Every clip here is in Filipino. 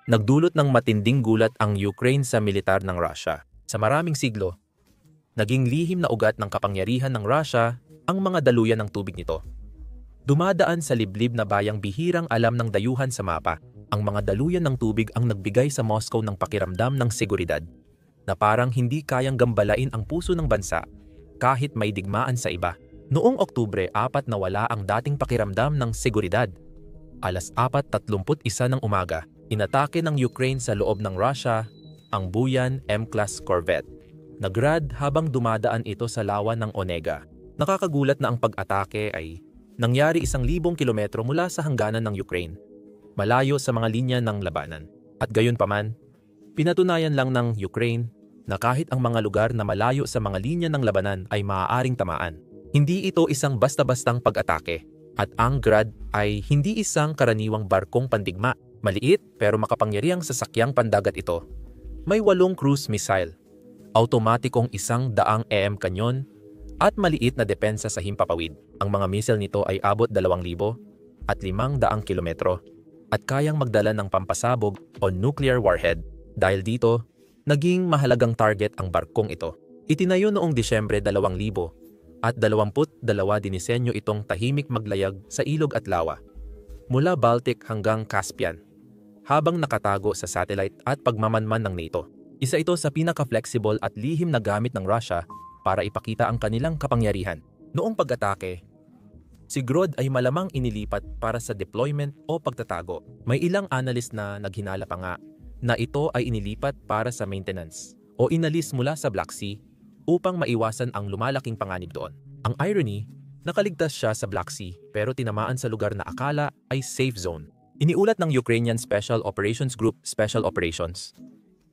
Nagdulot ng matinding gulat ang Ukraine sa militar ng Russia. Sa maraming siglo, naging lihim na ugat ng kapangyarihan ng Russia ang mga daluyan ng tubig nito. Dumadaan sa liblib na bayang bihirang alam ng dayuhan sa mapa. Ang mga daluyan ng tubig ang nagbigay sa Moscow ng pakiramdam ng seguridad na parang hindi kayang gambalain ang puso ng bansa kahit may digmaan sa iba. Noong Oktubre 4 nawala ang dating pakiramdam ng seguridad. Alas 4:31 ng umaga, inatake ng Ukraine sa loob ng Russia ang Buyan M-class corvette. Nagrad habang dumadaan ito sa lawa ng Onega. Nakakagulat na ang pag-atake ay nangyari 1,000 kilometro mula sa hangganan ng Ukraine, malayo sa mga linya ng labanan. At gayunpaman, pinatunayan lang ng Ukraine na kahit ang mga lugar na malayo sa mga linya ng labanan ay maaaring tamaan. Hindi ito isang basta-bastang pag-atake. At ang Grad ay hindi isang karaniwang barkong pandigma. Maliit pero makapangyarihang sasakyang pandagat ito. May 8 cruise missile, automatikong 100 EM kanyon, at maliit na depensa sa himpapawid. Ang mga missile nito ay abot 2,000 at 500 kilometro at kayang magdala ng pampasabog o nuclear warhead. Dahil dito, naging mahalagang target ang barkong ito. Itinayo noong Disyembre 2000 at 22 dinisenyo itong tahimik maglayag sa ilog at lawa, mula Baltic hanggang Caspian, habang nakatago sa satellite at pagmamanman ng NATO. Isa ito sa pinaka-flexible at lihim na gamit ng Russia para ipakita ang kanilang kapangyarihan. Noong pag-atake, si Grad ay malamang inilipat para sa deployment o pagtatago. May ilang analyst na naghinala pa nga na ito ay inilipat para sa maintenance o inalis mula sa Black Sea upang maiwasan ang lumalaking panganib doon. Ang irony, nakaligtas siya sa Black Sea pero tinamaan sa lugar na akala ay safe zone. Iniulat ng Ukrainian Special Operations Group Special Operations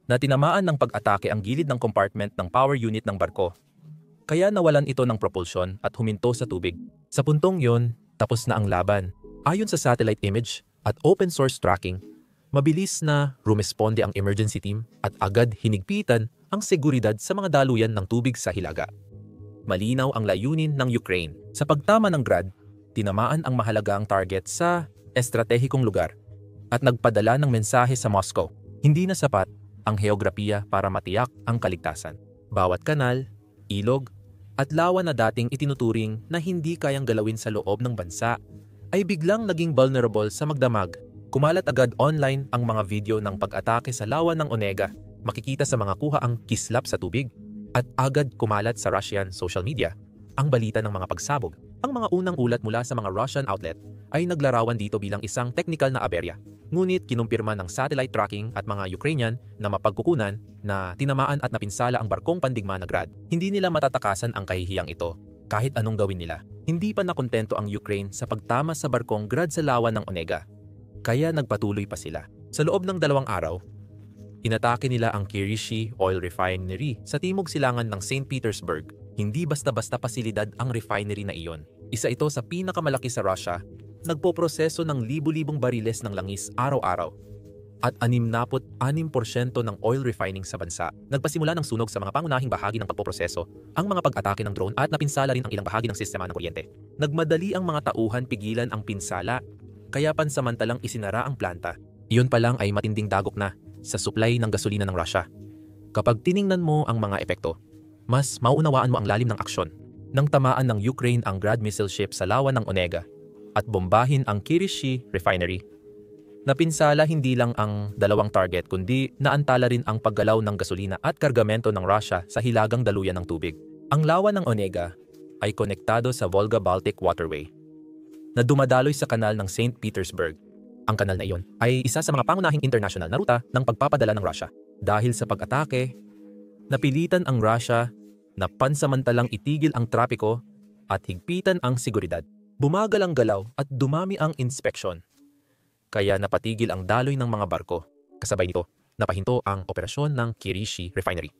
na tinamaan ng pag-atake ang gilid ng compartment ng power unit ng barko. Kaya nawalan ito ng propulsion at huminto sa tubig. Sa puntong yon, tapos na ang laban. Ayon sa satellite image at open source tracking, mabilis na rumesponde ang emergency team at agad hinigpitan ang seguridad sa mga daluyan ng tubig sa hilaga. Malinaw ang layunin ng Ukraine. Sa pagtama ng Grad, tinamaan ang mahalagang target sa estratehikong lugar at nagpadala ng mensahe sa Moscow. Hindi na sapat ang heograpiya para matiyak ang kaligtasan. Bawat kanal, ilog, at lawa na dating itinuturing na hindi kayang galawin sa loob ng bansa ay biglang naging vulnerable sa magdamag. Kumalat agad online ang mga video ng pag-atake sa lawa ng Onega. Makikita sa mga kuha ang kislap sa tubig at agad kumalat sa Russian social media ang balita ng mga pagsabog. Ang mga unang ulat mula sa mga Russian outlet ay naglarawan dito bilang isang technical na aberya. Ngunit kinumpirma ng satellite tracking at mga Ukrainian na mapagkukunan na tinamaan at napinsala ang barkong pandigma na Grad. Hindi nila matatakasan ang kahihiyang ito kahit anong gawin nila. Hindi pa nakontento ang Ukraine sa pagtama sa barkong Grad sa lawa ng Onega. Kaya nagpatuloy pa sila. Sa loob ng 2 araw, inatake nila ang Kirishi Oil Refinery sa timog silangan ng St. Petersburg. Hindi basta-basta pasilidad ang refinery na iyon. Isa ito sa pinakamalaki sa Russia, nagpoproseso ng libu-libong bariles ng langis araw-araw. At 66% ng oil refining sa bansa. Nagpasimula ng sunog sa mga pangunahing bahagi ng pagpoproseso, ang mga pag-atake ng drone at napinsala rin ang ilang bahagi ng sistema ng kuryente. Nagmadali ang mga tauhan pigilan ang pinsala, kaya pansamantalang isinara ang planta. Iyon pa lang ay matinding dagok na sa supply ng gasolina ng Russia. Kapag tiningnan mo ang mga epekto, mas mauunawaan mo ang lalim ng aksyon. Nang tamaan ng Ukraine ang Grad missile ship sa lawa ng Onega at bombahin ang Kirishi Refinery, napinsala hindi lang ang 2 target kundi naantala rin ang paggalaw ng gasolina at kargamento ng Russia sa hilagang daluyan ng tubig. Ang lawa ng Onega ay konektado sa Volga-Baltic Waterway na dumadaloy sa kanal ng St. Petersburg. Ang kanal na iyon ay isa sa mga pangunahing international na ruta ng pagpapadala ng Russia. Dahil sa pag-atake, napilitan ang Russia na pansamantalang itigil ang trapiko at higpitan ang seguridad. Bumagal ang galaw at dumami ang inspeksyon. Kaya napatigil ang daloy ng mga barko. Kasabay nito, napahinto ang operasyon ng Kirishi Refinery.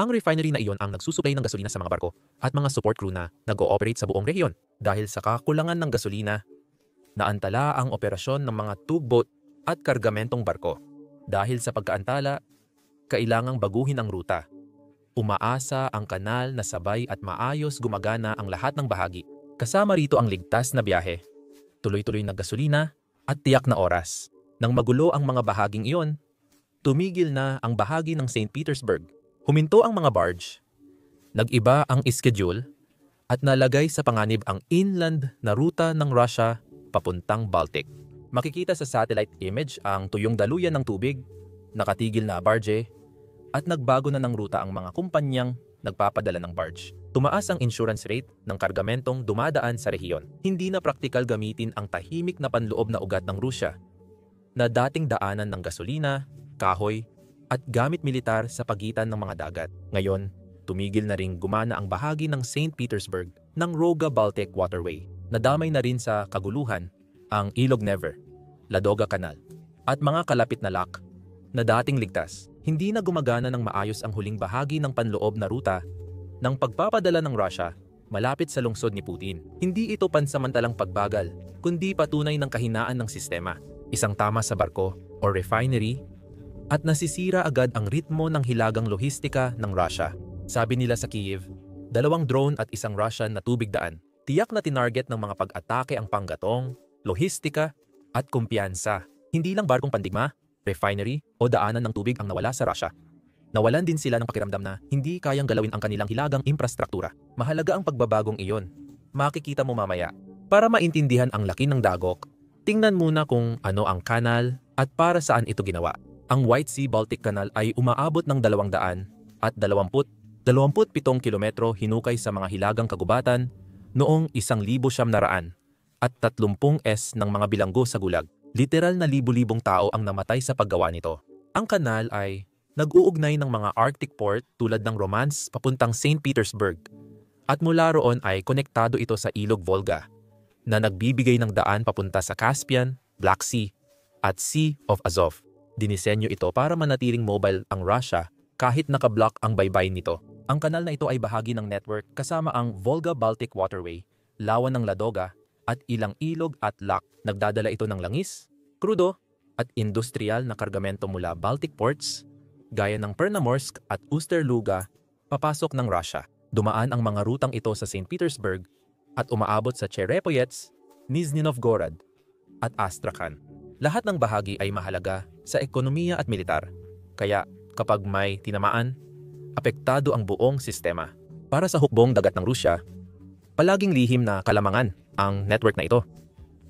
Ang refinery na iyon ang nagsusupply ng gasolina sa mga barko at mga support crew na nag-ooperate sa buong rehiyon. Dahil sa kakulangan ng gasolina, naantala ang operasyon ng mga tugboat at kargamentong barko. Dahil sa pagkaantala, kailangang baguhin ang ruta. Umaasa ang kanal na sabay at maayos gumagana ang lahat ng bahagi. Kasama rito ang ligtas na biyahe, tuloy-tuloy na gasolina at tiyak na oras. Nang magulo ang mga bahaging iyon, tumigil na ang bahagi ng St. Petersburg. Huminto ang mga barge, nag-iba ang schedule, at nalagay sa panganib ang inland na ruta ng Russia papuntang Baltic. Makikita sa satellite image ang tuyong daluyan ng tubig, nakatigil na barge, at nagbago na ng ruta ang mga kumpanyang nagpapadala ng barge. Tumaas ang insurance rate ng kargamentong dumadaan sa rehiyon. Hindi na praktikal gamitin ang tahimik na panloob na ugat ng Rusya na dating daanan ng gasolina, kahoy, at gamit militar sa pagitan ng mga dagat. Ngayon, tumigil na ring gumana ang bahagi ng St. Petersburg ng Roga-Baltic Waterway. Nadamay na rin sa kaguluhan ang Ilog Never, Ladoga Canal, at mga kalapit na lock na dating ligtas. Hindi na gumagana ng maayos ang huling bahagi ng panloob na ruta ng pagpapadala ng Russia malapit sa lungsod ni Putin. Hindi ito pansamantalang pagbagal, kundi patunay ng kahinaan ng sistema. Isang tama sa barko o refinery at nasisira agad ang ritmo ng hilagang lohistika ng Russia. Sabi nila sa Kyiv, 2 drone at isang Russian na tubig daan. Tiyak na tinarget ng mga pag-atake ang panggatong, lohistika at kumpiyansa. Hindi lang barkong pandigma, refinery o daanan ng tubig ang nawala sa Russia. Nawalan din sila ng pakiramdam na hindi kayang galawin ang kanilang hilagang infrastruktura. Mahalaga ang pagbabagong iyon. Makikita mo mamaya. Para maintindihan ang laki ng dagok, tingnan muna kung ano ang kanal at para saan ito ginawa. Ang White Sea-Baltic Canal ay umaabot ng 227 kilometro hinukay sa mga hilagang kagubatan noong 1900 at 30 s ng mga bilanggo sa gulag. Literal na libu-libong tao ang namatay sa paggawa nito. Ang kanal ay nag-uugnay ng mga Arctic port tulad ng Romance papuntang St. Petersburg at mula roon ay konektado ito sa Ilog Volga na nagbibigay ng daan papunta sa Caspian, Black Sea at Sea of Azov. Dinisenyo ito para manatiling mobile ang Russia kahit nakablock ang baybayin nito. Ang kanal na ito ay bahagi ng network kasama ang Volga-Baltic Waterway, Lawan ng Ladoga at ilang ilog at lock. Nagdadala ito ng langis, krudo at industrial na kargamento mula Baltic ports gaya ng Chernomorsk at Ust-Luga papasok ng Russia. Dumaan ang mga rutang ito sa St. Petersburg at umaabot sa Cherepyets, Nizhny Novgorod at Astrakhan. Lahat ng bahagi ay mahalaga sa ekonomiya at militar. Kaya kapag may tinamaan, apektado ang buong sistema. Para sa hukbong dagat ng Rusya, palaging lihim na kalamangan ang network na ito.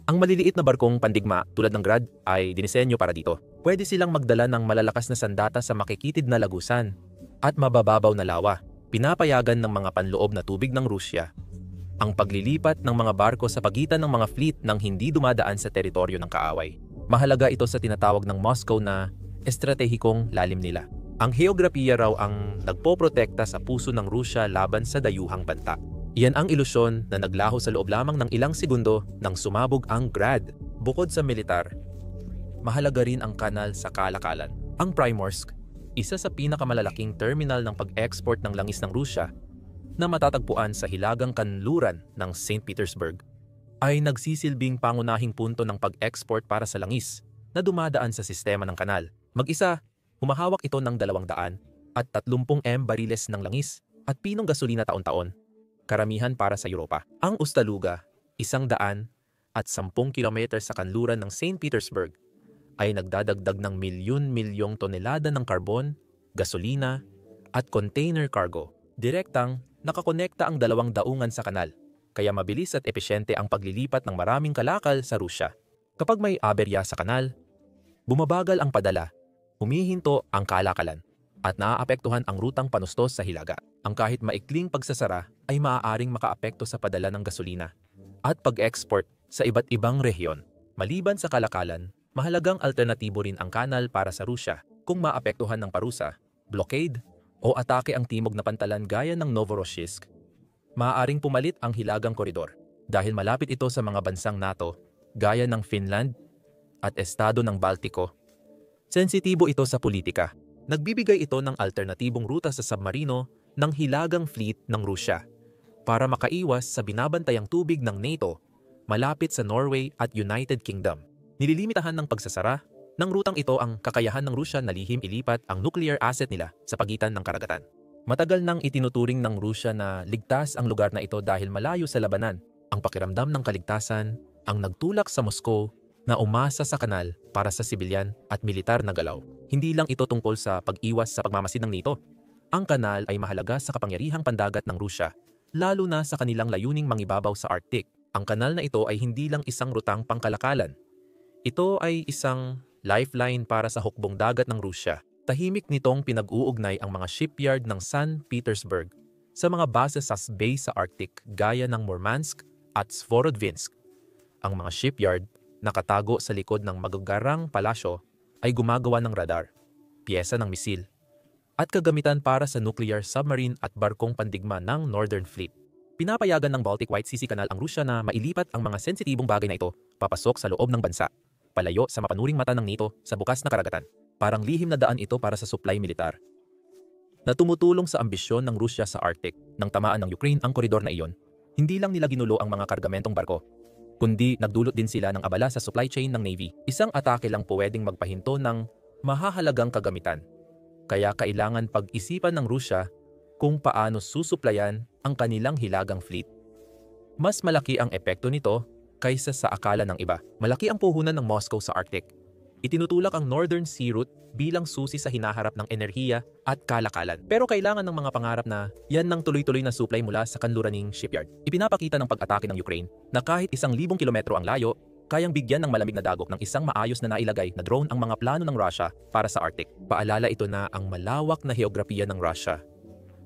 Ang maliliit na barkong pandigma tulad ng Grad ay dinisenyo para dito. Pwede silang magdala ng malalakas na sandata sa makikitid na lagusan at mabababaw na lawa. Pinapayagan ng mga panloob na tubig ng Rusya ang paglilipat ng mga barko sa pagitan ng mga fleet nang hindi dumadaan sa teritoryo ng kaaway. Mahalaga ito sa tinatawag ng Moscow na estratehikong lalim nila. Ang heograpiya raw ang nagpoprotekta sa puso ng Rusya laban sa dayuhang banta. Iyan ang ilusyon na naglaho sa loob lamang ng ilang segundo nang sumabog ang Grad. Bukod sa militar, mahalaga rin ang kanal sa kalakalan. Ang Primorsk, isa sa pinakamalalaking terminal ng pag-export ng langis ng Rusya na matatagpuan sa hilagang kanluran ng St. Petersburg, ay nagsisilbing pangunahing punto ng pag-export para sa langis na dumadaan sa sistema ng kanal. Mag-isa, humahawak ito ng 200 at 30 bariles ng langis at pinong gasolina taon-taon, karamihan para sa Europa. Ang Ust-Luga, 110 kilometers sa kanluran ng St. Petersburg, ay nagdadagdag ng milyon-milyong tonelada ng karbon, gasolina, at container cargo. Direktang nakakonekta ang dalawang daungan sa kanal, kaya mabilis at epesyente ang paglilipat ng maraming kalakal sa Rusya. Kapag may aberya sa kanal, bumabagal ang padala, humihinto ang kalakalan, at naaapektuhan ang rutang panustos sa hilaga. Ang kahit maikling pagsasara ay maaaring makaapekto sa padala ng gasolina at pag-export sa iba't ibang rehiyon. Maliban sa kalakalan, mahalagang alternatibo rin ang kanal para sa Rusya kung maapektuhan ng parusa, blockade, o atake ang timog na pantalan gaya ng Novorossiysk. Maaaring pumalit ang hilagang koridor dahil malapit ito sa mga bansang NATO gaya ng Finland at estado ng Baltiko. Sensitibo ito sa politika. Nagbibigay ito ng alternatibong ruta sa submarino ng hilagang fleet ng Rusya para makaiwas sa binabantayang tubig ng NATO malapit sa Norway at United Kingdom. Nililimitahan ng pagsasara ng rutang ito ang kakayahan ng Rusya na lihim ilipat ang nuclear asset nila sa pagitan ng karagatan. Matagal nang itinuturing ng Rusya na ligtas ang lugar na ito dahil malayo sa labanan. Ang pakiramdam ng kaligtasan ang nagtulak sa Moscow na umasa sa kanal para sa sibilyan at militar na galaw. Hindi lang ito tungkol sa pag-iwas sa pagmamasid ng NATO. Ang kanal ay mahalaga sa kapangyarihang pandagat ng Rusya, lalo na sa kanilang layuning mangibabaw sa Arctic. Ang kanal na ito ay hindi lang isang rutang pangkalakalan. Ito ay isang lifeline para sa hukbong dagat ng Rusya. Tahimik nitong pinag-uugnay ang mga shipyard ng St. Petersburg sa mga base sa base sa Arctic gaya ng Murmansk at Svorodvinsk. Ang mga shipyard, nakatago sa likod ng magagarang palasyo, ay gumagawa ng radar, piyesa ng misil, at kagamitan para sa nuclear submarine at barkong pandigma ng Northern Fleet. Pinapayagan ng Baltic White Sea Canal ang Rusya na mailipat ang mga sensitibong bagay na ito papasok sa loob ng bansa, palayo sa mapanuring mata ng NATO sa bukas na karagatan. Parang lihim na daan ito para sa supply militar na tumutulong sa ambisyon ng Rusya sa Arctic. Nang tamaan ng Ukraine ang koridor na iyon, hindi lang nila ginulo ang mga kargamentong barko, kundi nagdulot din sila ng abala sa supply chain ng Navy. Isang atake lang pwedeng magpahinto ng mahahalagang kagamitan. Kaya kailangan pag-isipan ng Rusya kung paano susuplayan ang kanilang hilagang fleet. Mas malaki ang epekto nito kaysa sa akala ng iba. Malaki ang puhunan ng Moscow sa Arctic. Itinutulak ang Northern Sea Route bilang susi sa hinaharap ng enerhiya at kalakalan. Pero kailangan ng mga pangarap na yan ng tuloy-tuloy na supply mula sa kanluraning shipyard. Ipinapakita ng pag-atake ng Ukraine na kahit 1,000 kilometro ang layo, kayang bigyan ng malamig na dagok ng isang maayos na nailagay na drone ang mga plano ng Russia para sa Arctic. Paalala ito na ang malawak na heograpiya ng Russia,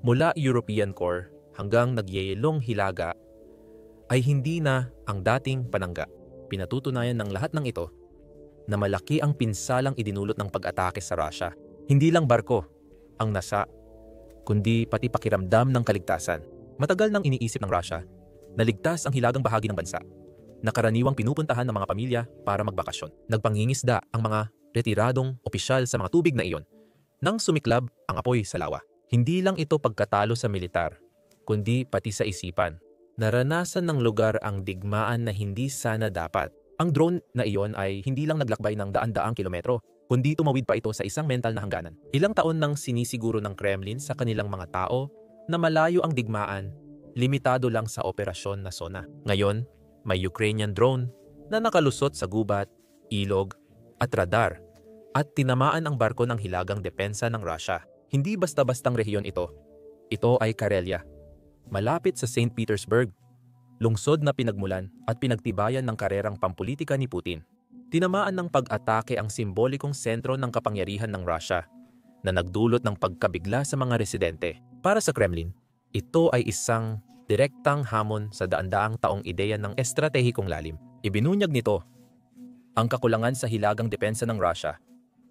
mula European Core hanggang nagyayelong hilaga, ay hindi na ang dating panangga. Pinatutunayan ng lahat ng ito na malaki ang pinsalang idinulot ng pag-atake sa Russia. Hindi lang barko ang nasa, kundi pati pakiramdam ng kaligtasan. Matagal nang iniisip ng Russia na ligtas ang hilagang bahagi ng bansa, na karaniwang pinupuntahan ng mga pamilya para magbakasyon. Nagpangingisda ang mga retiradong opisyal sa mga tubig na iyon nang sumiklab ang apoy sa lawa. Hindi lang ito pagkatalo sa militar, kundi pati sa isipan. Naranasan ng lugar ang digmaan na hindi sana dapat. Ang drone na iyon ay hindi lang naglakbay ng daan-daang kilometro, kundi tumawid pa ito sa isang mental na hangganan. Ilang taon nang sinisiguro ng Kremlin sa kanilang mga tao na malayo ang digmaan, limitado lang sa operasyon na SONA. Ngayon, may Ukrainian drone na nakalusot sa gubat, ilog at radar at tinamaan ang barko ng hilagang depensa ng Russia. Hindi basta-bastang rehiyon ito. Ito ay Karelia, malapit sa St. Petersburg, lungsod na pinagmulan at pinagtibayan ng karerang pampulitika ni Putin. Tinamaan ng pag-atake ang simbolikong sentro ng kapangyarihan ng Russia na nagdulot ng pagkabigla sa mga residente. Para sa Kremlin, ito ay isang direktang hamon sa daan-daang taong ideya ng estratehikong lalim. Ibinunyag nito ang kakulangan sa hilagang depensa ng Russia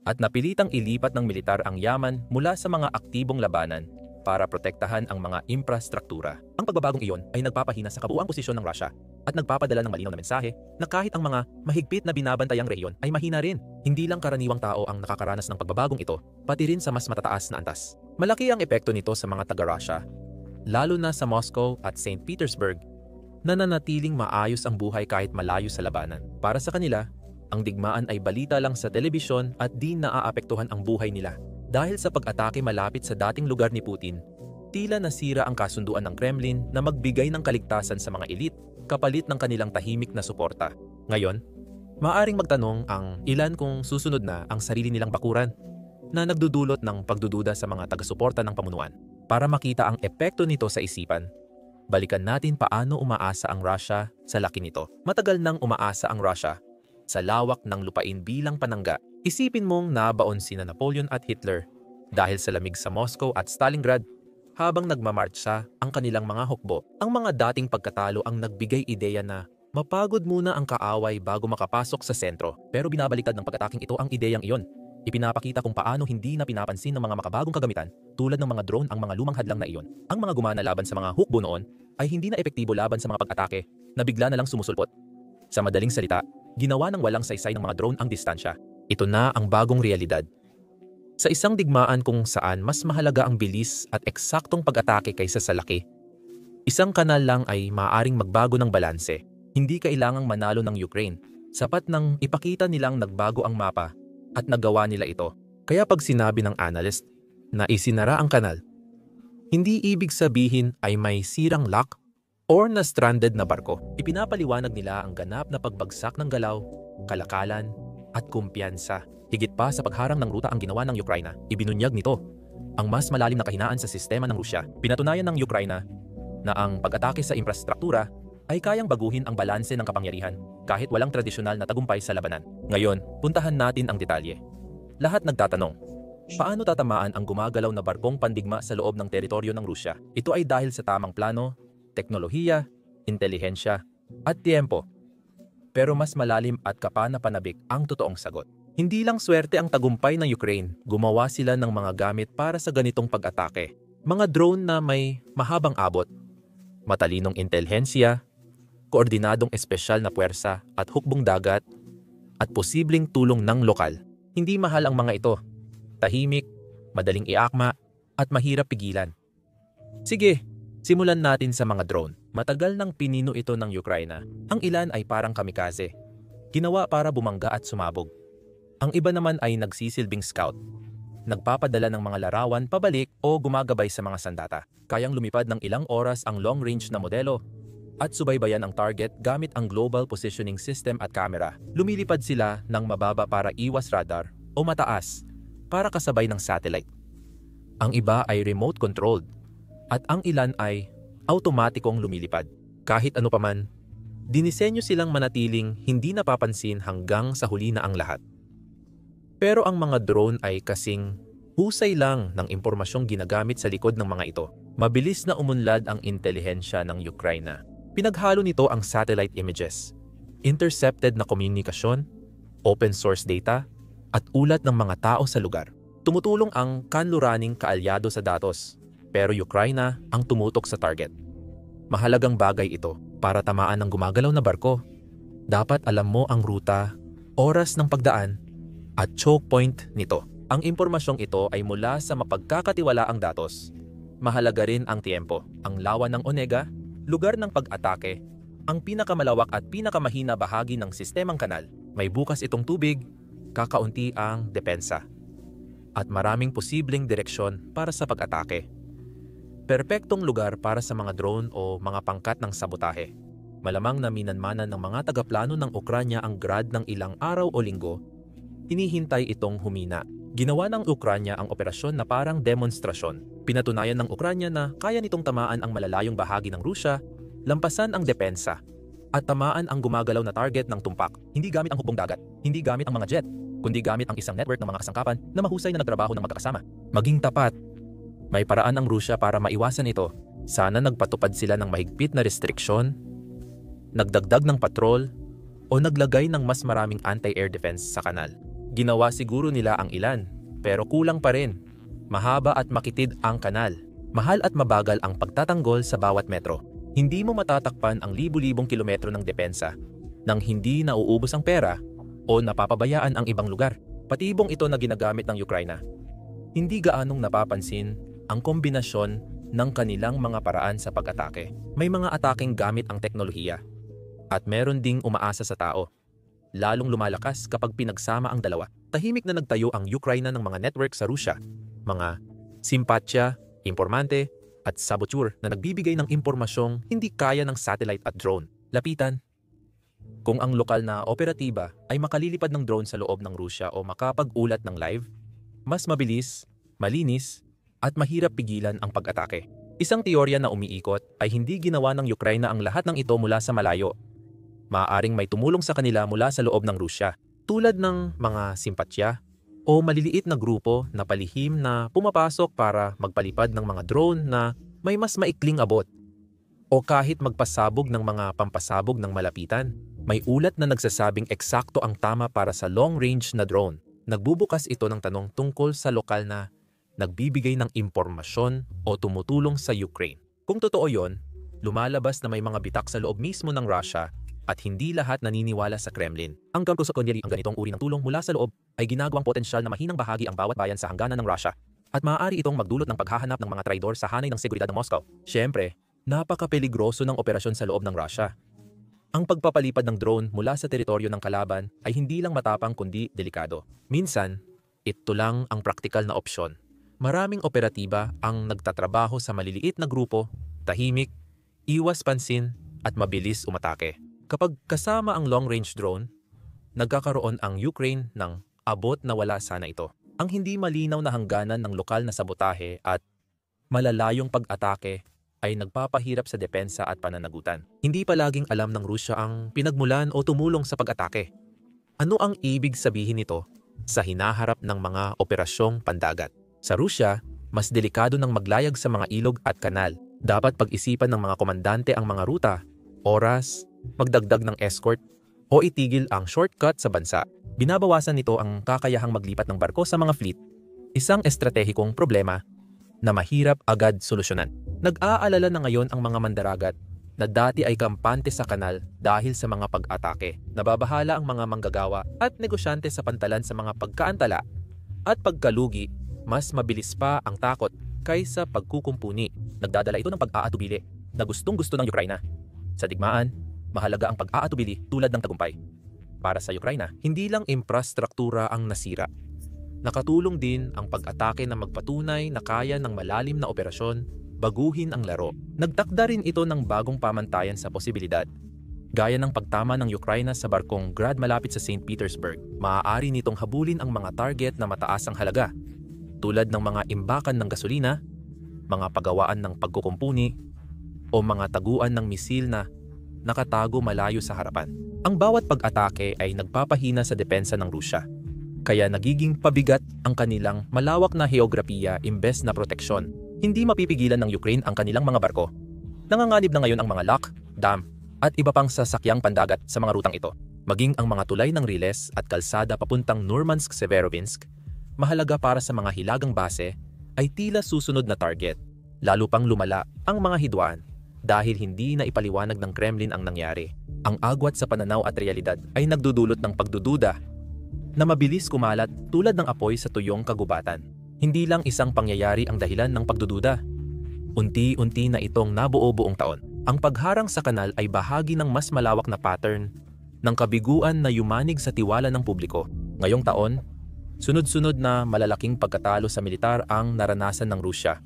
at napilitang ilipat ng militar ang yaman mula sa mga aktibong labanan para protektahan ang mga infrastruktura. Ang pagbabagong iyon ay nagpapahina sa kabuuang posisyon ng Russia at nagpapadala ng malinaw na mensahe na kahit ang mga mahigpit na binabantayang rehiyon ay mahina rin. Hindi lang karaniwang tao ang nakakaranas ng pagbabagong ito, pati rin sa mas matataas na antas. Malaki ang epekto nito sa mga taga-Russia, lalo na sa Moscow at St. Petersburg, na nanatiling maayos ang buhay kahit malayo sa labanan. Para sa kanila, ang digmaan ay balita lang sa telebisyon at di naaapektuhan ang buhay nila. Dahil sa pag-atake malapit sa dating lugar ni Putin, tila nasira ang kasunduan ng Kremlin na magbigay ng kaligtasan sa mga elite kapalit ng kanilang tahimik na suporta. Ngayon, maaaring magtanong ang ilan kung susunod na ang sarili nilang bakuran na nagdudulot ng pagdududa sa mga taga-suporta ng pamunuan. Para makita ang epekto nito sa isipan, balikan natin paano umaasa ang Russia sa laki nito. Matagal nang umaasa ang Russia sa lawak ng lupain bilang panangga. Isipin mong nabaon sina Napoleon at Hitler dahil sa lamig sa Moscow at Stalingrad habang nagmamartsa ang kanilang mga hukbo. Ang mga dating pagkatalo ang nagbigay ideya na mapagod muna ang kaaway bago makapasok sa sentro. Pero binabaliktad ng pag-ataking ito ang ideyang iyon. Ipinapakita kung paano hindi na pinapansin ng mga makabagong kagamitan tulad ng mga drone ang mga lumang hadlang na iyon. Ang mga gumana laban sa mga hukbo noon ay hindi na epektibo laban sa mga pag-atake na bigla na lang sumusulpot. Sa madaling salita, ginawa ng walang saysay ng mga drone ang distansya. Ito na ang bagong realidad. Sa isang digmaan kung saan mas mahalaga ang bilis at eksaktong pag-atake kaysa sa laki, isang kanal lang ay maaaring magbago ng balanse. Hindi kailangang manalo ng Ukraine. Sapat nang ipakita nilang nagbago ang mapa at nagawa nila ito. Kaya pag sinabi ng analyst na isinara ang kanal, hindi ibig sabihin ay may sirang lock or na stranded na barko. Ipinapaliwanag nila ang ganap na pagbagsak ng galaw kalakalan, at kumpiyansa. Higit pa sa pagharang ng ruta ang ginawa ng Ukraina, ibinunyag nito ang mas malalim na kahinaan sa sistema ng Rusya. Pinatunayan ng Ukraina na ang pag-atake sa infrastruktura ay kayang baguhin ang balanse ng kapangyarihan kahit walang tradisyonal na tagumpay sa labanan. Ngayon, puntahan natin ang detalye. Lahat nagtatanong, paano tatamaan ang gumagalaw na barkong pandigma sa loob ng teritoryo ng Rusya? Ito ay dahil sa tamang plano, teknolohiya, intelihensya, at tiempo. Pero mas malalim at kapanapanabik ang totoong sagot. Hindi lang swerte ang tagumpay ng Ukraine, gumawa sila ng mga gamit para sa ganitong pag-atake. Mga drone na may mahabang abot, matalinong intelihensya, koordinadong espesyal na puwersa at hukbong dagat, at posibleng tulong ng lokal. Hindi mahal ang mga ito. Tahimik, madaling iakma, at mahirap pigilan. Sige, simulan natin sa mga drone. Matagal nang pinino ito ng Ukraina. Ang ilan ay parang kamikaze, ginawa para bumangga at sumabog. Ang iba naman ay nagsisilbing scout, nagpapadala ng mga larawan pabalik o gumagabay sa mga sandata. Kayang lumipad ng ilang oras ang long-range na modelo at subaybayan ang target gamit ang Global Positioning System at camera. Lumilipad sila ng mababa para iwas radar o mataas para kasabay ng satellite. Ang iba ay remote-controlled at ang ilan ay automatikong lumilipad. Kahit ano paman, dinisenyo silang manatiling hindi napapansin hanggang sa huli na ang lahat. Pero ang mga drone ay kasing husay lang ng impormasyong ginagamit sa likod ng mga ito. Mabilis na umunlad ang intelihensya ng Ukraina. Pinaghalo nito ang satellite images, intercepted na komunikasyon, open source data, at ulat ng mga tao sa lugar. Tumutulong ang kanluraning kaalyado sa datos, pero Ukraina ang tumutok sa target. Mahalagang bagay ito para tamaan ng gumagalaw na barko. Dapat alam mo ang ruta, oras ng pagdaan, at choke point nito. Ang impormasyong ito ay mula sa mapagkakatiwalaang datos. Mahalaga rin ang tiempo, ang lawan ng Onega, lugar ng pag-atake, ang pinakamalawak at pinakamahina bahagi ng sistemang kanal. May bukas itong tubig, kakaunti ang depensa, at maraming posibleng direksyon para sa pag-atake. Perpektong lugar para sa mga drone o mga pangkat ng sabotahe. Malamang na minanmanan ng mga tagaplano ng Ukranya ang grad ng ilang araw o linggo. Hinihintay itong humina. Ginawa ng Ukranya ang operasyon na parang demonstrasyon. Pinatunayan ng Ukranya na kaya nitong tamaan ang malalayong bahagi ng Rusya, lampasan ang depensa, at tamaan ang gumagalaw na target ng tumpak. Hindi gamit ang hukbong dagat, hindi gamit ang mga jet, kundi gamit ang isang network ng mga kasangkapan na mahusay na nagtrabaho ng magkakasama. Maging tapat. May paraan ang Rusya para maiwasan ito. Sana nagpatupad sila ng mahigpit na restriksyon, nagdagdag ng patrol, o naglagay ng mas maraming anti-air defense sa kanal. Ginawa siguro nila ang ilan, pero kulang pa rin. Mahaba at makitid ang kanal. Mahal at mabagal ang pagtatanggol sa bawat metro. Hindi mo matatakpan ang libu-libong kilometro ng depensa nang hindi nauubos ang pera o napapabayaan ang ibang lugar. Patibong ito na ginagamit ng Ukraina. Hindi gaanong napapansin ang kombinasyon ng kanilang mga paraan sa pag-atake. May mga ataking gamit ang teknolohiya at meron ding umaasa sa tao. Lalong lumalakas kapag pinagsama ang dalawa. Tahimik na nagtayo ang Ukraina ng mga network sa Rusya, mga simpatya, informante, at saboteur na nagbibigay ng impormasyong hindi kaya ng satellite at drone. Lapitan. Kung ang lokal na operatiba ay makalilipad ng drone sa loob ng Rusya o makapag-ulat ng live, mas mabilis, malinis, at mahirap pigilan ang pag-atake. Isang teorya na umiikot ay hindi ginawa ng Ukraina ang lahat ng ito mula sa malayo. Maaaring may tumulong sa kanila mula sa loob ng Rusya, tulad ng mga simpatya o maliliit na grupo na palihim na pumapasok para magpalipad ng mga drone na may mas maikling abot. O kahit magpasabog ng mga pampasabog ng malapitan, may ulat na nagsasabing eksakto ang tama para sa long-range na drone. Nagbubukas ito ng tanong tungkol sa lokal na nagbibigay ng impormasyon o tumutulong sa Ukraine. Kung totoo yon, lumalabas na may mga bitak sa loob mismo ng Russia at hindi lahat naniniwala sa Kremlin. Ang kunyari ang ganitong uri ng tulong mula sa loob ay ginagawang potensyal na mahinang bahagi ang bawat bayan sa hangganan ng Russia at maaari itong magdulot ng paghahanap ng mga traidor sa hanay ng seguridad ng Moscow. Siyempre, napaka-peligroso ng operasyon sa loob ng Russia. Ang pagpapalipad ng drone mula sa teritoryo ng kalaban ay hindi lang matapang kundi delikado. Minsan, ito lang ang praktikal na opsyon. Maraming operatiba ang nagtatrabaho sa maliliit na grupo, tahimik, iwas pansin at mabilis umatake. Kapag kasama ang long-range drone, nagkakaroon ang Ukraine ng abot na wala sana ito. Ang hindi malinaw na hangganan ng lokal na sabotahe at malalayong pag-atake ay nagpapahirap sa depensa at pananagutan. Hindi palaging alam ng Rusya ang pinagmulan o tumulong sa pag-atake. Ano ang ibig sabihin nito sa hinaharap ng mga operasyong pandagat? Sa Rusya, mas delikado ng maglayag sa mga ilog at kanal. Dapat pag-isipan ng mga komandante ang mga ruta, oras, magdagdag ng escort, o itigil ang shortcut sa bansa. Binabawasan nito ang kakayahang maglipat ng barko sa mga fleet, isang estratehikong problema na mahirap agad solusyonan. Nag-aalala na ngayon ang mga mandaragat na dati ay kampante sa kanal dahil sa mga pag-atake. Nababahala ang mga manggagawa at negosyante sa pantalan sa mga pagkaantala at pagkalugi. Mas mabilis pa ang takot kaysa pagkukumpuni. Nagdadala ito ng pag-aatubili na gustong-gusto ng Ukraina. Sa digmaan, mahalaga ang pag-aatubili tulad ng tagumpay. Para sa Ukraina, hindi lang infrastruktura ang nasira. Nakatulong din ang pag-atake na magpatunay na kaya ng malalim na operasyon baguhin ang laro. Nagtakda rin ito ng bagong pamantayan sa posibilidad. Gaya ng pagtama ng Ukraina sa barkong Grad malapit sa St. Petersburg, maaari nitong habulin ang mga target na mataas ang halaga, tulad ng mga imbakan ng gasolina, mga pagawaan ng pagkukumpuni, o mga taguan ng misil na nakatago malayo sa harapan. Ang bawat pag-atake ay nagpapahina sa depensa ng Rusya, kaya nagiging pabigat ang kanilang malawak na heograpiya imbes na proteksyon. Hindi mapipigilan ng Ukraine ang kanilang mga barko. Nanganganib na ngayon ang mga lock, dam, at iba pang sasakyang pandagat sa mga rutang ito. Maging ang mga tulay ng Riles at kalsada papuntang Murmansk-Severodvinsk, mahalaga para sa mga hilagang base, ay tila susunod na target. Lalo pang lumala ang mga hidwaan dahil hindi na ipaliwanag ng Kremlin ang nangyari. Ang agwat sa pananaw at realidad ay nagdudulot ng pagdududa na mabilis kumalat tulad ng apoy sa tuyong kagubatan. Hindi lang isang pangyayari ang dahilan ng pagdududa. Unti-unti na itong nabuo buong taon. Ang pagharang sa kanal ay bahagi ng mas malawak na pattern ng kabiguan na yumanig sa tiwala ng publiko. Ngayong taon, sunod-sunod na malalaking pagkatalo sa militar ang naranasan ng Rusya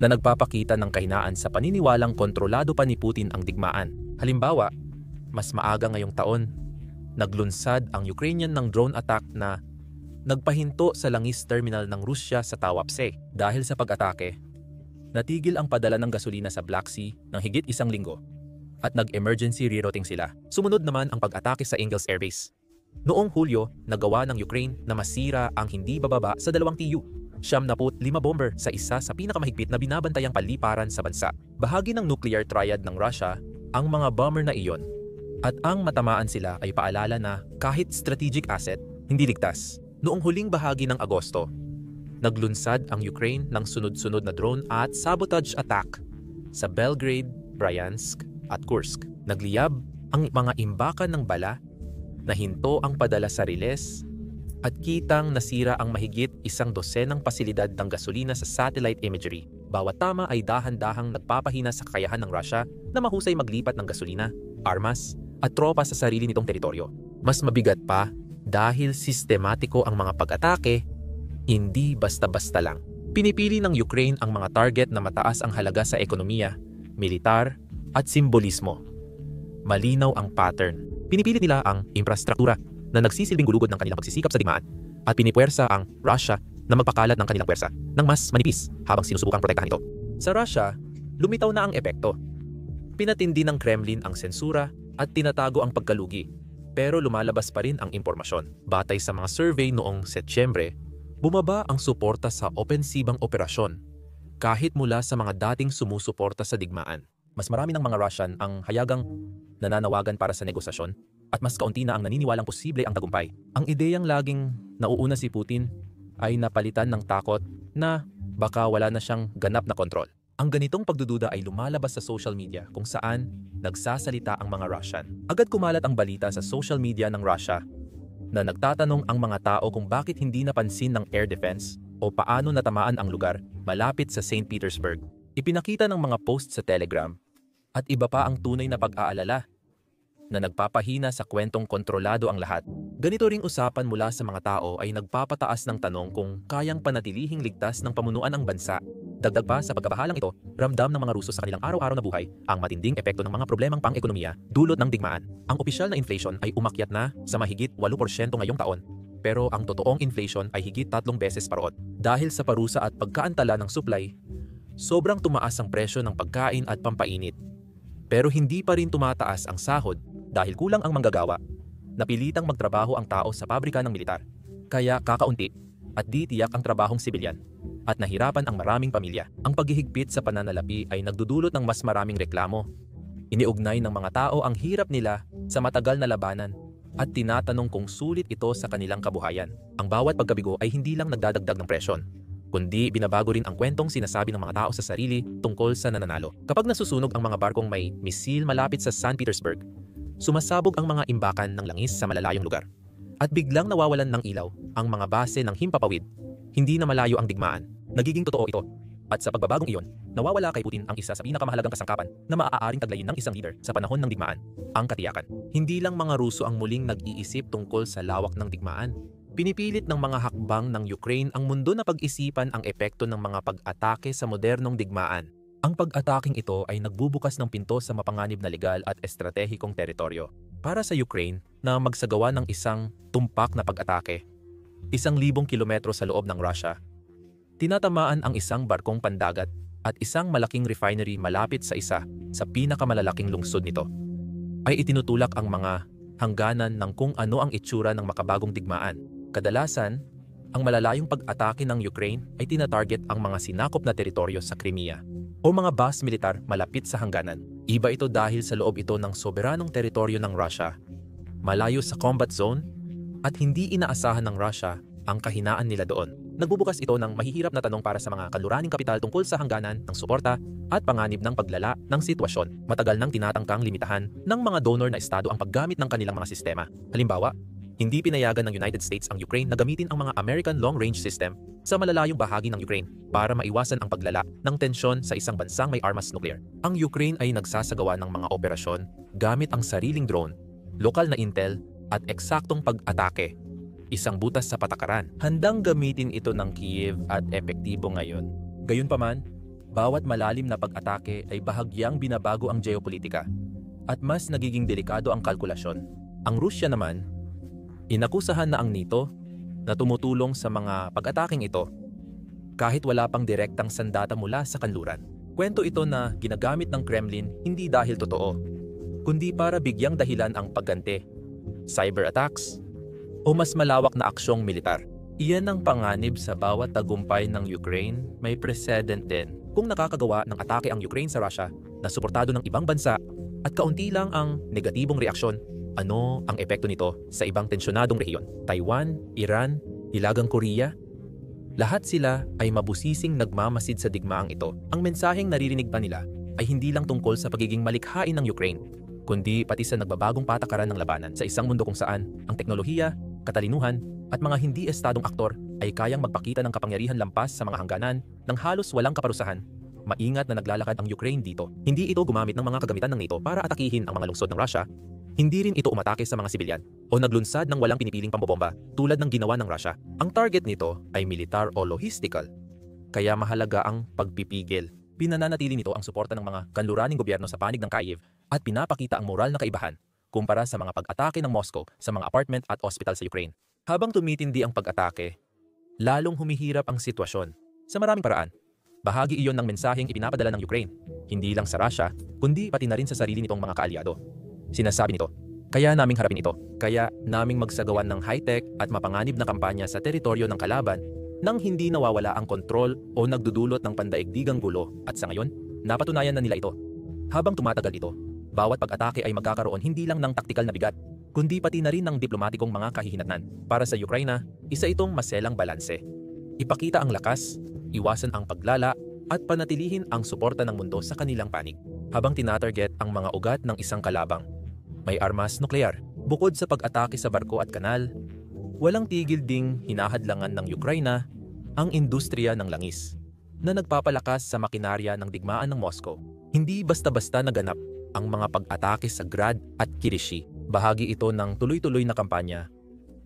na nagpapakita ng kahinaan sa paniniwalang kontrolado pa ni Putin ang digmaan. Halimbawa, mas maaga ngayong taon, naglunsad ang Ukrainian ng drone attack na nagpahinto sa langis terminal ng Rusya sa Tawapse. Dahil sa pag-atake, natigil ang padala ng gasolina sa Black Sea ng higit 1 linggo at nag-emergency rerouting sila. Sumunod naman ang pag-atake sa Engels Air Base. Noong Hulyo, nagawa ng Ukraine na masira ang hindi bababa sa 2 TU. 75 bomber sa isa sa pinakamahigpit na binabantayang paliparan sa bansa. Bahagi ng nuclear triad ng Russia ang mga bomber na iyon. At ang matamaan sila ay paalala na kahit strategic asset, hindi ligtas. Noong huling bahagi ng Agosto, naglunsad ang Ukraine ng sunod-sunod na drone at sabotage attack sa Belgrade, Bryansk at Kursk. Nagliyab ang mga imbakan ng bala, nahinto ang padala sa Riles, at kitang nasira ang mahigit 12 pasilidad ng gasolina sa satellite imagery. Bawat tama ay dahan-dahang nagpapahina sa kakayahan ng Russia na mahusay maglipat ng gasolina, armas, at tropa sa sarili nitong teritoryo. Mas mabigat pa dahil sistematiko ang mga pag-atake, hindi basta-basta lang. Pinipili ng Ukraine ang mga target na mataas ang halaga sa ekonomiya, militar, at simbolismo. Malinaw ang pattern. Pinipili nila ang infrastruktura na nagsisilbing gulugod ng kanilang pagsisikap sa digmaan at pinipuwersa ang Russia na magpakalat ng kanilang puwersa ng mas manipis habang sinusubukang protektahan ito. Sa Russia, lumitaw na ang epekto. Pinatindi ng Kremlin ang sensura at tinatago ang pagkalugi, pero lumalabas pa rin ang impormasyon. Batay sa mga survey noong Setyembre, bumaba ang suporta sa opensibang operasyon kahit mula sa mga dating sumusuporta sa digmaan. Mas marami ng mga Russian ang hayagang nananawagan para sa negosasyon at mas kaunti na ang naniniwalang posible ang tagumpay. Ang ideyang laging nauuna si Putin ay napalitan ng takot na baka wala na siyang ganap na kontrol. Ang ganitong pagdududa ay lumalabas sa social media kung saan nagsasalita ang mga Russian. Agad kumalat ang balita sa social media ng Russia na nagtatanong ang mga tao kung bakit hindi napansin ng air defense o paano natamaan ang lugar malapit sa St. Petersburg. Ipinakita ng mga post sa Telegram at iba pa ang tunay na pag-aalala na nagpapahina sa kwentong kontrolado ang lahat. Ganito ring usapan mula sa mga tao ay nagpapataas ng tanong kung kayang panatilihing ligtas ng pamunuan ang bansa Dagdag pa sa pagkabahalang ito, ramdam ng mga Ruso sa kanilang araw-araw na buhay ang matinding epekto ng mga problemang pang-ekonomiya dulot ng digmaan. Ang opisyal na inflation ay umakyat na sa mahigit 8% ngayong taon, pero ang totoong inflation ay higit 3 beses paroon. Dahil sa parusa at pagkaantala ng supply, sobrang tumaas ang presyo ng pagkain at pampainit. Pero hindi pa rin tumataas ang sahod dahil kulang ang manggagawa. Napilitang magtrabaho ang tao sa pabrika ng militar, kaya kakaunti at di tiyak ang trabahong sibilyan. At nahirapan ang maraming pamilya. Ang paghihigpit sa pananalapi ay nagdudulot ng mas maraming reklamo. Iniugnay ng mga tao ang hirap nila sa matagal na labanan at tinatanong kung sulit ito sa kanilang kabuhayan. Ang bawat pagkabigo ay hindi lang nagdadagdag ng presyon, kundi binabago rin ang kwentong sinasabi ng mga tao sa sarili tungkol sa nananalo. Kapag nasusunog ang mga barkong may misil malapit sa St. Petersburg, sumasabog ang mga imbakan ng langis sa malalayong lugar. At biglang nawawalan ng ilaw ang mga base ng himpapawid, hindi na malayo ang digmaan. Nagiging totoo ito. At sa pagbabagong iyon, nawawala kay Putin ang isa sa pinakamahalagang kasangkapan na maaaring taglayin ng isang leader sa panahon ng digmaan, ang katiyakan. Hindi lang mga Ruso ang muling nag-iisip tungkol sa lawak ng digmaan. Pinipilit ng mga hakbang ng Ukraine ang mundo na pag-isipan ang epekto ng mga pag-atake sa modernong digmaan. Ang pag-ataking ito ay nagbubukas ng pinto sa mapanganib na legal at estratehikong teritoryo para sa Ukraine na magsagawa ng isang tumpak na pag-atake. 1,000 kilometro sa loob ng Russia. Tinatamaan ang isang barkong pandagat at isang malaking refinery malapit sa isa sa pinakamalalaking lungsod nito. Ay itinutulak ang mga hangganan ng kung ano ang itsura ng makabagong digmaan. Kadalasan, ang malalayong pag-atake ng Ukraine ay tinatarget ang mga sinakop na teritoryo sa Crimea o mga base militar malapit sa hangganan. Iba ito dahil sa loob ito ng soberanong teritoryo ng Russia, malayo sa combat zone, at hindi inaasahan ng Russia ang kahinaan nila doon. Nagbubukas ito ng mahihirap na tanong para sa mga kanluraning kapital tungkol sa hangganan ng suporta at panganib ng paglala ng sitwasyon. Matagal nang tinatangkang limitahan ng mga donor na estado ang paggamit ng kanilang mga sistema. Halimbawa, hindi pinayagan ng United States ang Ukraine na gamitin ang mga American long-range system sa malalayong bahagi ng Ukraine para maiwasan ang paglala ng tensyon sa isang bansang may armas nuclear. Ang Ukraine ay nagsasagawa ng mga operasyon gamit ang sariling drone, lokal na intel at eksaktong pag-atake. Isang butas sa patakaran. Handang gamitin ito ng Kiev at epektibo ngayon. Gayunpaman, bawat malalim na pag-atake ay bahagyang binabago ang geopolitika at mas nagiging delikado ang kalkulasyon. Ang Rusya naman, inakusahan na ang NATO na tumutulong sa mga pag-ataking ito kahit wala pang direktang sandata mula sa kanluran. Kwento ito na ginagamit ng Kremlin hindi dahil totoo, kundi para bigyang dahilan ang pagganti, cyber attacks, o mas malawak na aksyong militar. Iyan ang panganib sa bawat tagumpay ng Ukraine. May precedent din kung nakakagawa ng atake ang Ukraine sa Russia na suportado ng ibang bansa at kaunti lang ang negatibong reaksyon. Ano ang epekto nito sa ibang tensyonadong rehiyon? Taiwan, Iran, Hilagang Korea? Lahat sila ay mabusising nagmamasid sa digmaang ito. Ang mensaheng naririnig pa nila ay hindi lang tungkol sa pagiging malikhain ng Ukraine, kundi pati sa nagbabagong patakaran ng labanan sa isang mundo kung saan ang teknolohiya, katalinuhan, at mga hindi estadong aktor ay kayang magpakita ng kapangyarihan lampas sa mga hangganan ng halos walang kaparusahan. Maingat na naglalakad ang Ukraine dito. Hindi ito gumamit ng mga kagamitan ng NATO para atakihin ang mga lungsod ng Russia. Hindi rin ito umatake sa mga sibilyan o naglunsad ng walang pinipiling pambobomba tulad ng ginawa ng Russia. Ang target nito ay militar o logistical. Kaya mahalaga ang pagpipigil. Pinananatili nito ang suporta ng mga kanluraning gobyerno sa panig ng Kyiv at pinapakita ang moral na kaibahan kumpara sa mga pag-atake ng Moscow sa mga apartment at ospital sa Ukraine. Habang tumitindi ang pag-atake, lalong humihirap ang sitwasyon. Sa maraming paraan, bahagi iyon ng mensaheng ipinapadala ng Ukraine, hindi lang sa Russia, kundi pati na rin sa sarili nitong mga kaalyado. Sinasabi nito, kaya naming harapin ito, kaya naming magsagawan ng high-tech at mapanganib na kampanya sa teritoryo ng kalaban nang hindi nawawala ang kontrol o nagdudulot ng pandaigdigang gulo, at sa ngayon, napatunayan na nila ito. Habang tumatagal ito, bawat pag-atake ay magkakaroon hindi lang ng taktikal na bigat, kundi pati na rin ng diplomatikong mga kahihinatnan. Para sa Ukraine, isa itong maselang balanse. Ipakita ang lakas, iwasan ang paglala, at panatilihin ang suporta ng mundo sa kanilang panig. Habang tinatarget ang mga ugat ng isang kalabang, may armas nuklear. Bukod sa pag-atake sa barko at kanal, walang tigil ding hinahadlangan ng Ukraine ang industriya ng langis na nagpapalakas sa makinarya ng digmaan ng Moscow. Hindi basta-basta naganap ang mga pag-atake sa Grad at Kirishi. Bahagi ito ng tuloy-tuloy na kampanya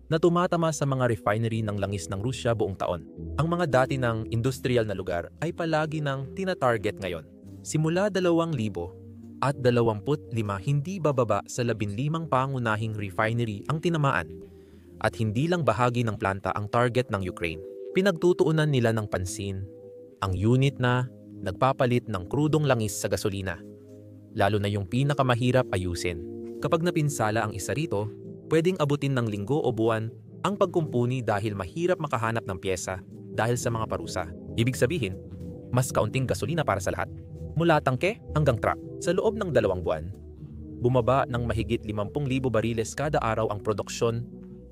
na tumatama sa mga refinery ng langis ng Rusya buong taon. Ang mga dati ng industrial na lugar ay palagi ng tina-target ngayon. Simula 2025, hindi bababa sa 15 pangunahing refinery ang tinamaan. At hindi lang bahagi ng planta ang target ng Ukraine. Pinagtutuunan nila ng pansin ang unit na nagpapalit ng krudong langis sa gasolina. Lalo na yung pinakamahirap ayusin. Kapag napinsala ang isa rito, pwedeng abutin ng linggo o buwan ang pagkumpuni dahil mahirap makahanap ng pyesa dahil sa mga parusa. Ibig sabihin, mas kaunting gasolina para sa lahat. Mula tangke hanggang truck. Sa loob ng 2 buwan, bumaba ng mahigit 50,000 bariles kada araw ang produksyon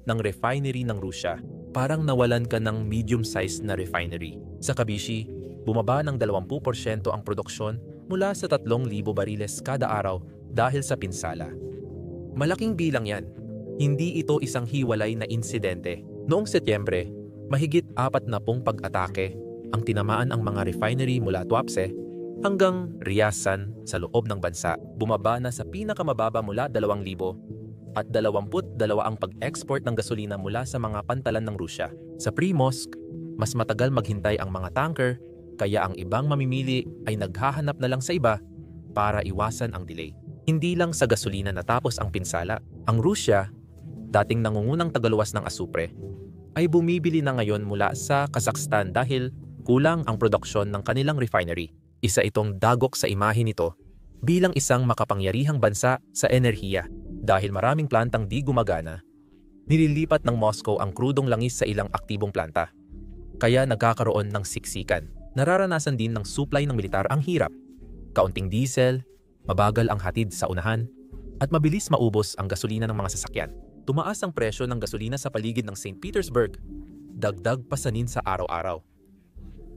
ng refinery ng Rusya. Parang nawalan ka ng medium-sized na refinery. Sa Kabishi, bumaba ng 20% ang produksyon mula sa 3,000 bariles kada araw dahil sa pinsala. Malaking bilang yan. Hindi ito isang hiwalay na insidente. Noong Setyembre, mahigit 40 pag-atake ang tinamaan ang mga refinery mula Tuapse hanggang Ryazan sa loob ng bansa. Bumaba na sa pinakamababa mula 2,000 at 22 ang pag-export ng gasolina mula sa mga pantalan ng Rusya. Sa Primorsk, mas matagal maghintay ang mga tanker, kaya ang ibang mamimili ay naghahanap na lang sa iba para iwasan ang delay. Hindi lang sa gasolina natapos ang pinsala. Ang Rusya, dating nangungunang tagaluwas ng asupre, ay bumibili na ngayon mula sa Kazakhstan dahil kulang ang produksyon ng kanilang refinery. Isa itong dagok sa imahe nito bilang isang makapangyarihang bansa sa enerhiya. Dahil maraming plantang di gumagana, nililipat ng Moscow ang krudong langis sa ilang aktibong planta. Kaya nagkakaroon ng siksikan. Nararanasan din ng supply ng militar ang hirap. Kaunting diesel, mabagal ang hatid sa unahan, at mabilis maubos ang gasolina ng mga sasakyan. Tumaas ang presyo ng gasolina sa paligid ng St. Petersburg, dagdag pasanin sa araw-araw.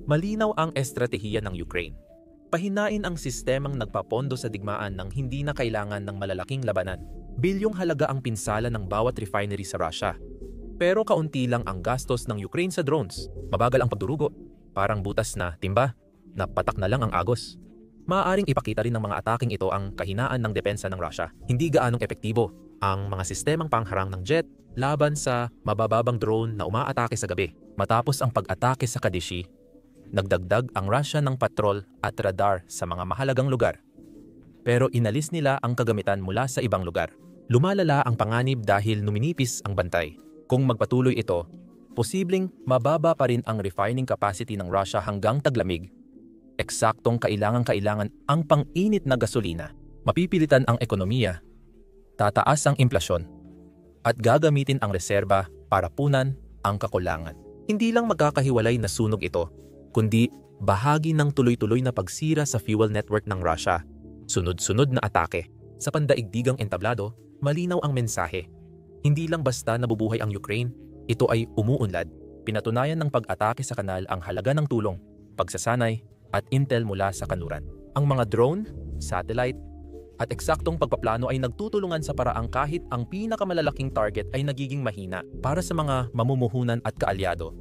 Malinaw ang estratehiya ng Ukraine. Pahinain ang sistemang nagpapondo sa digmaan ng hindi na kailangan ng malalaking labanan. Bilyong halaga ang pinsala ng bawat refinery sa Russia. Pero kaunti lang ang gastos ng Ukraine sa drones. Mabagal ang pagdurugo, parang butas na timba, na patak na lang ang agos. Maaaring ipakita rin ng mga ataking ito ang kahinaan ng depensa ng Russia. Hindi gaanong epektibo ang mga sistemang pangharang ng jet laban sa mabababang drone na umaatake sa gabi. Matapos ang pag-atake sa Kadyshi, nagdagdag ang Russia ng patrol at radar sa mga mahalagang lugar. Pero inalis nila ang kagamitan mula sa ibang lugar. Lumalala ang panganib dahil numinipis ang bantay. Kung magpatuloy ito, posibleng mababa pa rin ang refining capacity ng Russia hanggang taglamig. Eksaktong kailangan ang pang-init na gasolina. Mapipilitan ang ekonomiya, tataas ang inflasyon, at gagamitin ang reserba para punan ang kakulangan. Hindi lang magkakahiwalay na sunog ito, kundi bahagi ng tuloy-tuloy na pagsira sa fuel network ng Russia. Sunod-sunod na atake. Sa pandaigdigang entablado, malinaw ang mensahe. Hindi lang basta nabubuhay ang Ukraine, ito ay umuunlad. Pinatunayan ng pag-atake sa kanal ang halaga ng tulong, pagsasanay, at intel mula sa kanluran. Ang mga drone, satellite, at eksaktong pagpaplano ay nagtutulungan sa paraang kahit ang pinakamalalaking target ay nagiging mahina para sa mga mamumuhunan at kaalyado.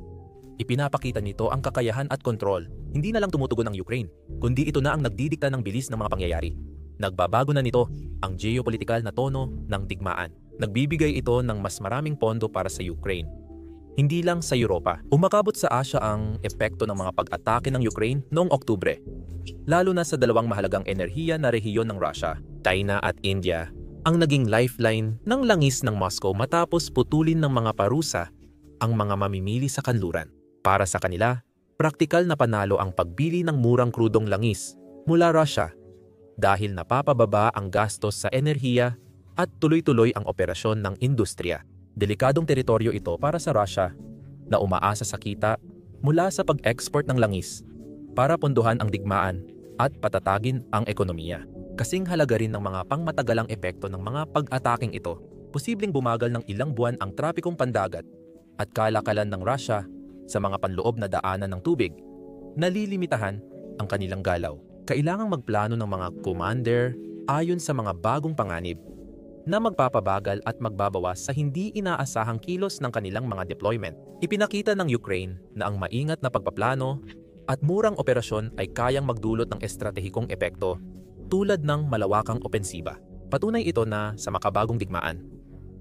Ipinapakita nito ang kakayahan at kontrol. Hindi na lang tumutugon ang Ukraine, kundi ito na ang nagdidikta ng bilis ng mga pangyayari. Nagbabago na nito ang geopolitikal na tono ng digmaan. Nagbibigay ito ng mas maraming pondo para sa Ukraine. Hindi lang sa Europa. Umakabot sa Asia ang epekto ng mga pag-atake ng Ukraine noong Oktubre. Lalo na sa 2 mahalagang enerhiya na rehiyon ng Russia, China at India, ang naging lifeline ng langis ng Moscow matapos putulin ng mga parusa ang mga mamimili sa kanluran. Para sa kanila, praktikal na panalo ang pagbili ng murang krudong langis mula Russia dahil napapababa ang gastos sa enerhiya at tuloy-tuloy ang operasyon ng industriya. Delikadong teritoryo ito para sa Russia na umaasa sa kita mula sa pag-export ng langis para pondohan ang digmaan at patatagin ang ekonomiya. Kasing halaga rin ng mga pangmatagalang epekto ng mga pag-ataking ito. Posibleng bumagal ng ilang buwan ang trapikong pandagat at kalakalan ng Russia sa mga panloob na daanan ng tubig. Nalilimitahan ang kanilang galaw. Kailangang magplano ng mga commander ayon sa mga bagong panganib na magpapabagal at magbabawas sa hindi inaasahang kilos ng kanilang mga deployment. Ipinakita ng Ukraine na ang maingat na pagpaplano at murang operasyon ay kayang magdulot ng estratehikong epekto tulad ng malawakang opensiba. Patunay ito na sa makabagong digmaan,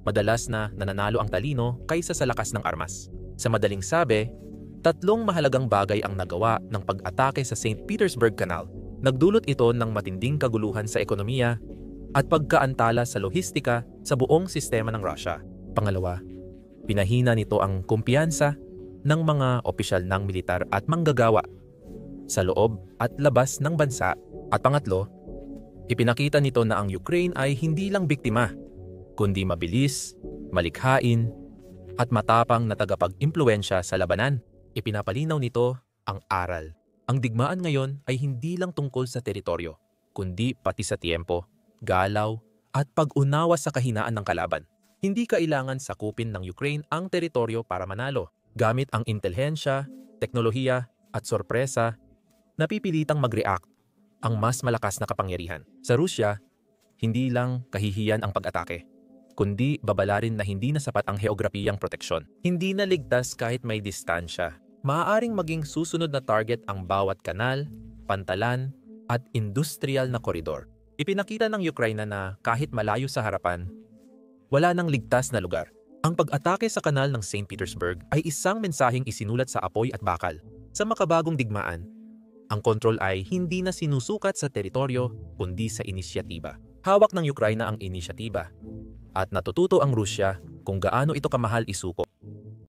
Madalas na nananalo ang talino kaysa sa lakas ng armas. Sa madaling sabi, tatlong mahalagang bagay ang nagawa ng pag-atake sa St. Petersburg Canal. Nagdulot ito ng matinding kaguluhan sa ekonomiya at pagkaantala sa lohistika sa buong sistema ng Russia. Pangalawa, pinahina nito ang kumpiyansa ng mga opisyal ng militar at manggagawa sa loob at labas ng bansa. At pangatlo, ipinakita nito na ang Ukraine ay hindi lang biktima, kundi mabilis, malikhain, at matapang na tagapag-impluwensya sa labanan. Ipinapalinaw nito ang aral. Ang digmaan ngayon ay hindi lang tungkol sa teritoryo, kundi pati sa tiempo, galaw, at pag-unawa sa kahinaan ng kalaban. Hindi kailangan sakupin ng Ukraine ang teritoryo para manalo. Gamit ang intelihensya, teknolohiya, at sorpresa, napipilitang mag-react ang mas malakas na kapangyarihan. Sa Rusya, hindi lang kahihiyan ang pag-atake, kundi babala rin na hindi na sapat ang heograpiyang proteksyon. Hindi na ligtas kahit may distansya. Maaaring maging susunod na target ang bawat kanal, pantalan, at industrial na koridor. Ipinakita ng Ukraine na kahit malayo sa harapan, wala nang ligtas na lugar. Ang pag-atake sa kanal ng St. Petersburg ay isang mensaheng isinulat sa apoy at bakal. Sa makabagong digmaan, ang kontrol ay hindi na sinusukat sa teritoryo kundi sa inisyatiba. Hawak ng Ukraine ang inisyatiba at natututo ang Rusya kung gaano ito kamahal isuko.